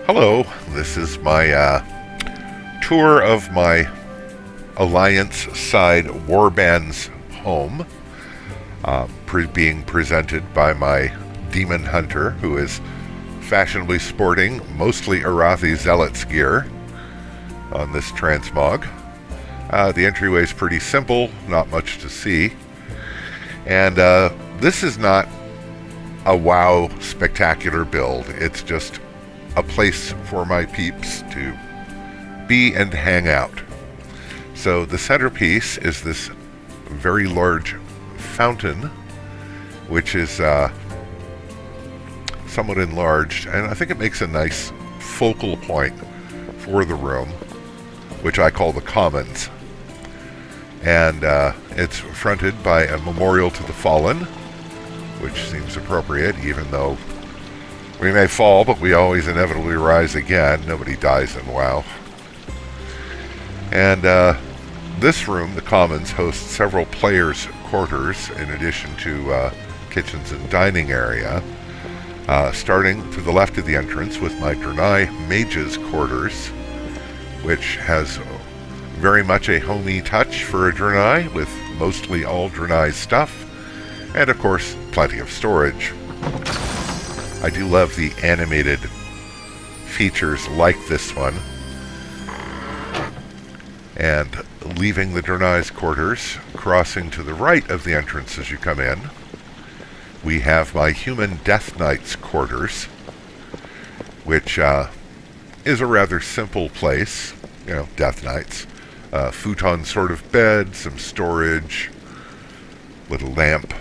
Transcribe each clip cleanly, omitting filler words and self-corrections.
Hello, this is my tour of my Alliance side warband's home, being presented by my demon hunter, who is fashionably sporting mostly Arathi Zealots gear on this transmog. The entryway is pretty simple, not much to see, and this is not a wow spectacular build. It's just a place for my peeps to be and hang out. So the centerpiece is this very large fountain, which is somewhat enlarged, and I think it makes a nice focal point for the room, which I call the Commons. And it's fronted by a memorial to the fallen, which seems appropriate, even though we may fall, but we always inevitably rise again. Nobody dies in WoW. And this room, the Commons, hosts several players' quarters in addition to kitchens and dining area. Starting to the left of the entrance with my Draenei Mage's quarters, which has very much a homey touch for a Draenei, with mostly all Draenei stuff, and of course, plenty of storage. I do love the animated features like this one. And leaving the Draenei's quarters, crossing to the right of the entrance as you come in, we have my human Death Knight's quarters, which is a rather simple place. You know, Death Knights. Futon sort of bed, some storage, little lamp,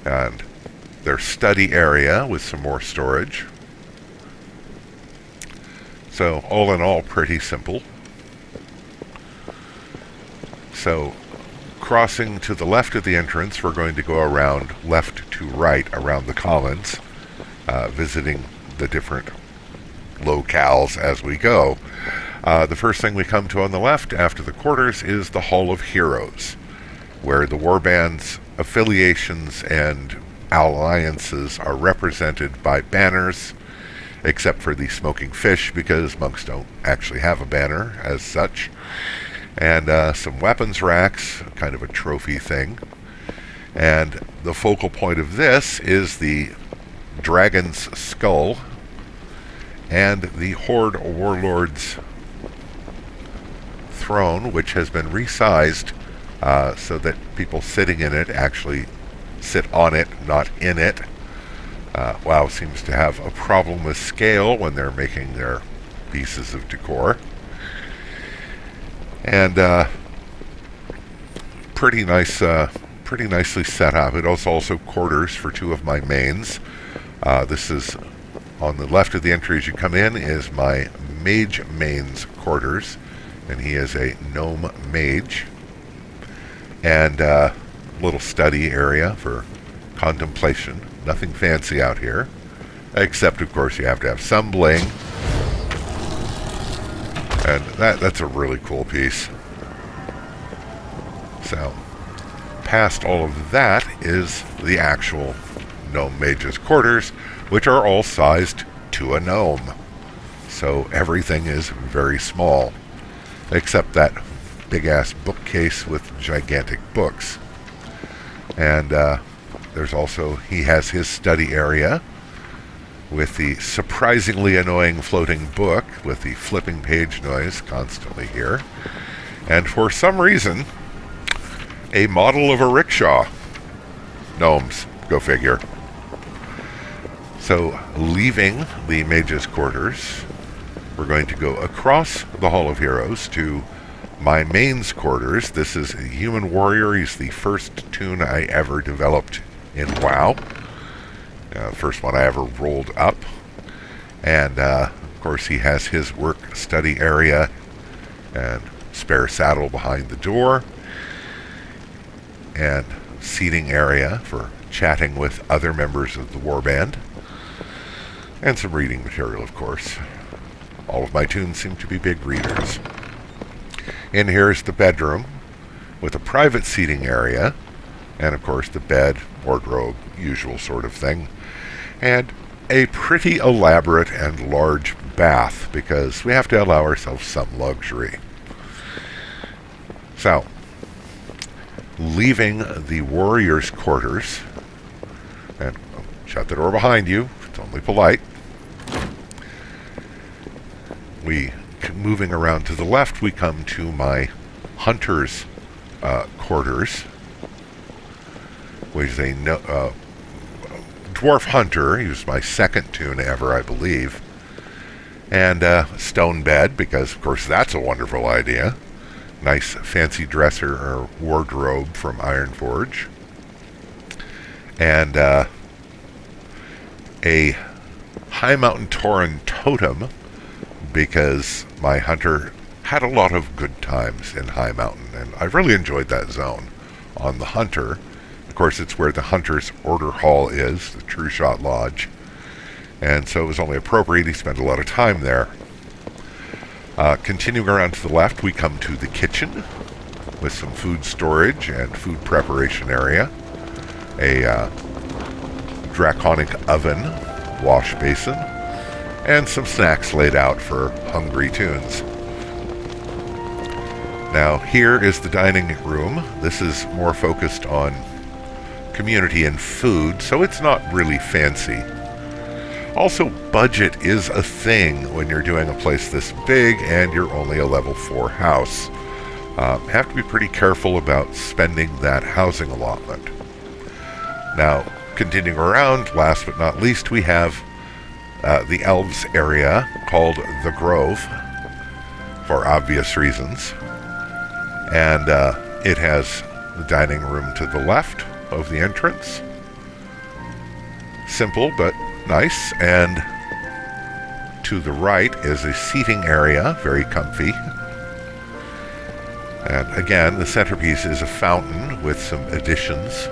and their study area with some more storage. So all in all, pretty simple. So crossing to the left of the entrance, we're going to go around left to right around the Commons, visiting the different locales as we go. The first thing we come to on the left after the quarters is the Hall of Heroes, where the warband's affiliations and alliances are represented by banners, except for the Smoking Fish, because monks don't actually have a banner as such, and some weapons racks, kind of a trophy thing. And the focal point of this is the Dragon's Skull and the Horde Warlord's throne, which has been resized so that people sitting in it actually sit on it, not in it. WoW seems to have a problem with scale when they're making their pieces of decor. And pretty nicely set up. It also quarters for two of my mains. This is on the left of the entry as you come in is my mage main's quarters, and he is a gnome mage. And little study area for contemplation. Nothing fancy out here, except of course you have to have some bling, and that's a really cool piece. So past all of that is the actual gnome mage's quarters, which are all sized to a gnome, so everything is very small except that big ass bookcase with gigantic books. And there's also, he has his study area with the surprisingly annoying floating book with the flipping page noise constantly here. And for some reason, a model of a rickshaw. Gnomes, go figure. So, leaving the mage's quarters, we're going to go across the Hall of Heroes to my main's quarters. This is a human warrior. He's the first toon I ever developed in WoW. First one I ever rolled up. And, of course, he has his work study area and spare saddle behind the door. And seating area for chatting with other members of the warband. And some reading material, of course. All of my toons seem to be big readers. In here is the bedroom with a private seating area, and of course the bed, wardrobe, usual sort of thing, and a pretty elaborate and large bath because we have to allow ourselves some luxury. So, leaving the warrior's quarters, and shut the door behind you, it's only polite. Moving around to the left, we come to my hunter's quarters, which is a dwarf hunter. He was my second toon ever, I believe. And stone bed, because of course that's a wonderful idea. Nice fancy dresser or wardrobe from Ironforge. And a High Mountain Tauren totem, because my hunter had a lot of good times in High Mountain, and I really enjoyed that zone on the hunter. Of course, it's where the hunter's order hall is, the True Shot Lodge, and so it was only appropriate he spent a lot of time there. Continuing around to the left, we come to the kitchen with some food storage and food preparation area, a draconic oven, wash basin, and some snacks laid out for hungry toons. Now, here is the dining room. This is more focused on community and food, so it's not really fancy. Also, budget is a thing when you're doing a place this big and you're only a level 4 house. Have to be pretty careful about spending that housing allotment. Now, continuing around, last but not least, we have the elves area called the Grove, for obvious reasons. And it has the dining room to the left of the entrance. Simple but nice. And to the right is a seating area, very comfy. And again, the centerpiece is a fountain with some additions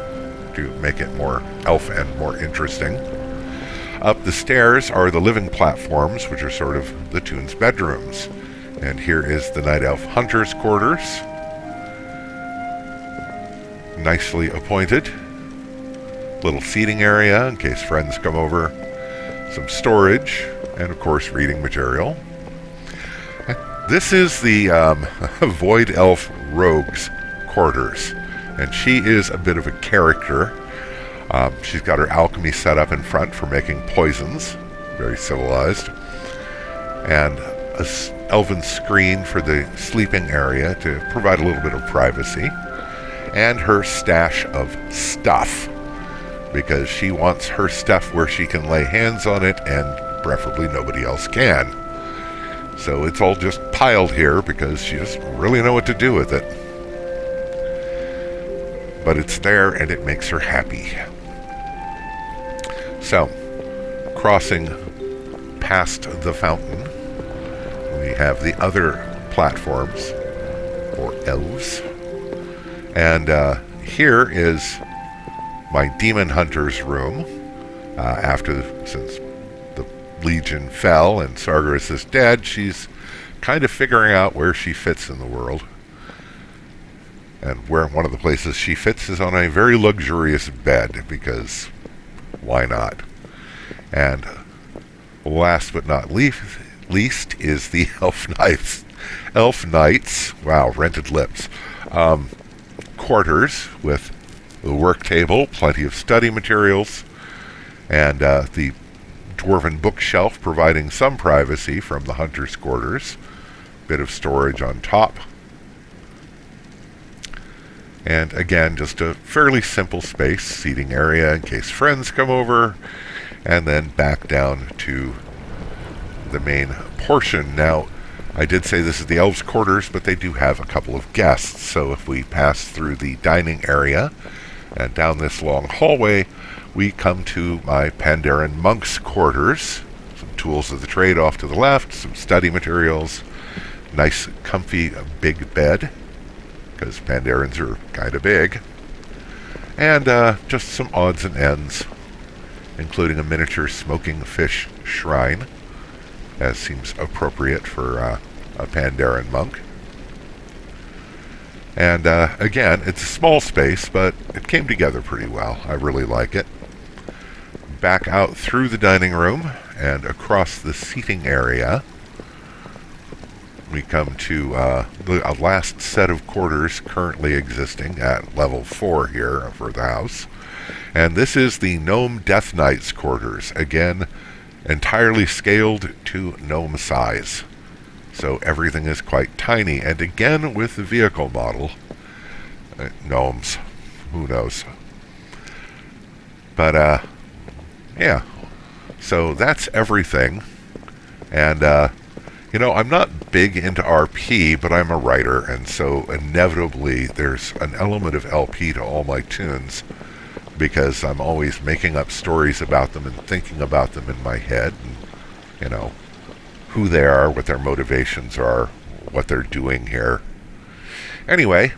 to make it more elf and more interesting. Up the stairs are the living platforms, which are sort of the toons' bedrooms. And here is the Night Elf Hunter's quarters. Nicely appointed. Little seating area in case friends come over. Some storage, and of course reading material. This is the Void Elf Rogue's quarters. And she is a bit of a character. She's got her alchemy set up in front for making poisons, very civilized, and an elven screen for the sleeping area to provide a little bit of privacy, and her stash of stuff, because she wants her stuff where she can lay hands on it and preferably nobody else can. So it's all just piled here because she doesn't really know what to do with it. But it's there and it makes her happy. So, crossing past the fountain, we have the other platforms, or elves. And here is my demon hunter's room. Since the Legion fell and Sargeras is dead, she's kind of figuring out where she fits in the world. And where one of the places she fits is on a very luxurious bed, because why not? And last but not least is the Elf Knights, wow, rented lips, quarters with the work table, plenty of study materials, and the dwarven bookshelf providing some privacy from the hunter's quarters. Bit of storage on top. And again, just a fairly simple space, seating area in case friends come over, and then back down to the main portion. Now, I did say this is the elves' quarters, but they do have a couple of guests. So if we pass through the dining area and down this long hallway, we come to my Pandaren monk's quarters. Some tools of the trade off to the left, some study materials, nice, comfy, big bed, because Pandarens are kind of big, and just some odds and ends, including a miniature smoking fish shrine, as seems appropriate for a Pandaren monk. And again, it's a small space, but it came together pretty well. I really like it. back out through the dining room and across the seating area, we come to the last set of quarters currently existing at level 4 here for the house. And this is the Gnome Death Knight's quarters. Again, entirely scaled to gnome size. So everything is quite tiny. And again, with the vehicle model, gnomes, who knows. But, yeah. So that's everything. And, I'm not big into RP, but I'm a writer, and so inevitably there's an element of LP to all my toons, because I'm always making up stories about them and thinking about them in my head, and, who they are, what their motivations are, what they're doing here. Anyway,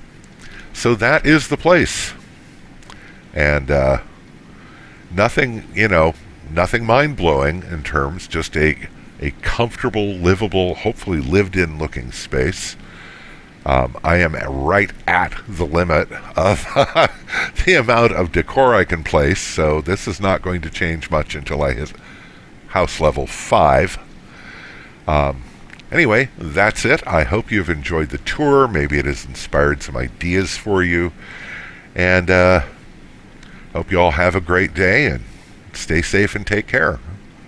so that is the place. And nothing mind-blowing in terms, just a comfortable, livable, hopefully lived-in looking space. I am right at the limit of the amount of decor I can place, so this is not going to change much until I hit house level 5. Anyway, that's it. I hope you've enjoyed the tour. Maybe it has inspired some ideas for you. And hope you all have a great day, and stay safe and take care.